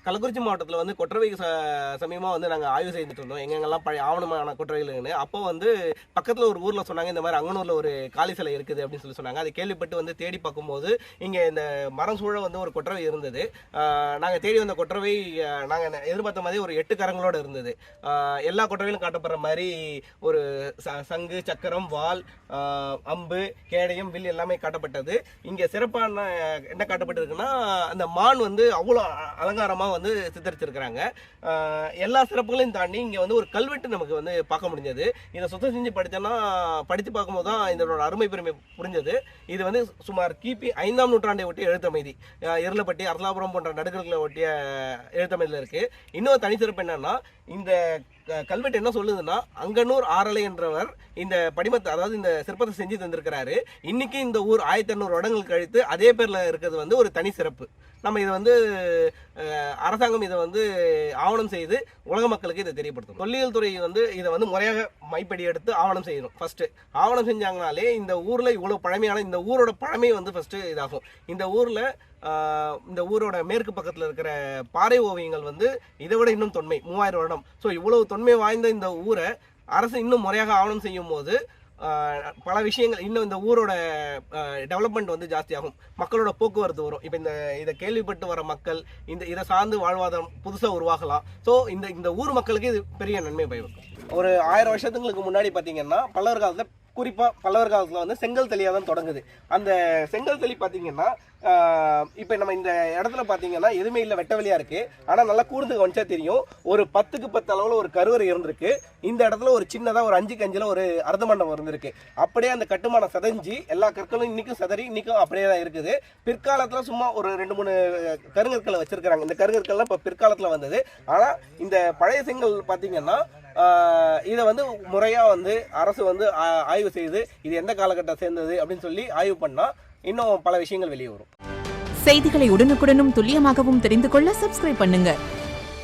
கள்ளக்குறிச்சி மாவட்டத்தில் வந்து கொற்றவை சமயமாக வந்து நாங்கள் ஆய்வு செய்துட்டு இருந்தோம். எங்கெங்கெல்லாம் பழைய ஆவணமான கொற்றவைகள்னு. அப்போ வந்து பக்கத்தில் ஒரு ஊரில் சொன்னாங்க, இந்த மாதிரி அங்கனூரில் ஒரு காளி சிலை இருக்குது அப்படின்னு சொல்லி சொன்னாங்க. அதை கேள்விப்பட்டு வந்து தேடி பார்க்கும்போது இங்கே இந்த மரம் சூழ வந்து ஒரு கொற்றவை இருந்தது. நாங்கள் தேடி வந்த கொற்றவை நாங்கள் எதிர்பார்த்த மாதிரி ஒரு 8 கரங்களோடு இருந்தது. எல்லா கொற்றவையிலும் காட்டப்படுற மாதிரி ஒரு சங்கு, சக்கரம், வாள், அம்பு, கேடயம், வில் எல்லாமே காட்டப்பட்டது. இங்கே சிறப்பான என்ன காட்டப்பட்டிருக்குன்னா, அந்த மான் வந்து அவ்வளோ அலங்காரமாக வந்து சித்தரிச்சிருக்கிறாங்க. எல்லா சிறப்புகளையும் தாண்டி இங்கே வந்து ஒரு கல்வெட்டு நமக்கு வந்து பார்க்க முடிஞ்சது. இதை சுத்தம் செஞ்சு படித்து பார்க்கும்போது தான் இதனோட அருமை பெருமை புரிஞ்சது. இது வந்து சுமார் கிபி 5ஆம் நூற்றாண்டை ஒட்டிய எழுத்தமைதி, இருளப்பட்டி, அரசலாபுரம் போன்ற நடுக்கர்களை ஒட்டிய எழுத்தமைதியில் இருக்குது. இன்னொரு தனி சிறப்பு என்னன்னா, இந்த கல்வெட்டு என்ன சொல்லுதுன்னா, அங்கனூர் ஆரலை என்றவர் இந்த படிமத்தை, அதாவது இந்த சிற்பத்தை செஞ்சு தந்திருக்கிறாரு. இன்னைக்கு இந்த ஊர் 1500 வருடங்கள் கழித்து அதே பேரில் இருக்கிறது வந்து ஒரு தனி சிறப்பு. நம்ம இதை வந்து அரசாங்கம் இதை வந்து ஆவணம் செய்து உலக மக்களுக்கு இதை தெரியப்படுத்தும். தொல்லியல் துறை வந்து இதை வந்து முறையாக மைப்படி எடுத்து ஆவணம் செய்யணும். ஃபர்ஸ்ட் ஆவணம் செஞ்சாங்கனாலே இந்த ஊர்ல இவ்வளவு பழமையான இந்த ஊரோட பழமை வந்து ஃபர்ஸ்ட் இதாகும். இந்த ஊரோட மேற்கு பக்கத்தில் இருக்கிற பாறை ஓவியங்கள் வந்து இதை விட இன்னும் தொன்மை, 3000 வருடம். ஸோ இவ்வளவு தொன்மை வாய்ந்த இந்த ஊரை அரசு இன்னும் முறையாக ஆவணம் செய்யும் போது பல விஷயங்கள், இன்னும் இந்த ஊரோட டெவலப்மெண்ட் வந்து ஜாஸ்தியாகும். மக்களோட போக்குவரத்து வரும். இப்போ இதை கேள்விப்பட்டு வர மக்கள் இதை சார்ந்து வாழ்வாதாரம் புதுசாக உருவாகலாம். ஸோ இந்த ஊர் மக்களுக்கு இது பெரிய நன்மை பயக்கும். ஒரு 1000 வருஷத்துக்கு முன்னாடி பார்த்தீங்கன்னா, பல்லவர் காலத்தில், குறிப்பாக பல்லவர் காலத்தில் வந்து செங்கல் தெளியாக தான் தொடங்குது. அந்த செங்கல் தெளி பார்த்தீங்கன்னா, இப்போ நம்ம இந்த இடத்துல பார்த்தீங்கன்னா எதுவுமே இல்லை, வெட்ட வெளியாக இருக்குது. ஆனால் நல்லா கூர்ந்து கவனிச்சா தெரியும், ஒரு 10க்கு 10 அளவில் ஒரு கருவறை இருந்திருக்கு. இந்த இடத்துல ஒரு சின்னதாக ஒரு 5க்கு 5 ஒரு அர்த்த மண்டபம் இருந்திருக்கு. அப்படியே அந்த கட்டுமானம் செதஞ்சு எல்லா கற்களும் இன்றைக்கும் செதறி இன்றைக்கும் அப்படியே தான் இருக்குது. பிற்காலத்தில் சும்மா ஒரு 2-3 கருங்கற்களை வச்சுருக்கிறாங்க. இந்த கருங்கற்கள்லாம் இப்போ பிற்காலத்தில் வந்தது. ஆனால் இந்த பழைய செங்கல் பார்த்தீங்கன்னா, இதை வந்து முறையாக வந்து அரசு வந்து ஆய்வு செய்து இது எந்த காலகட்டம் சேர்ந்தது அப்படின்னு சொல்லி ஆய்வு பண்ணால் இன்னும் பல விஷயங்கள் வெளியே வரும். செய்திகளை உடனுக்குடனும் துல்லியமாகவும் தெரிந்து கொள்ள சப்ஸ்கிரைப் பண்ணுங்க.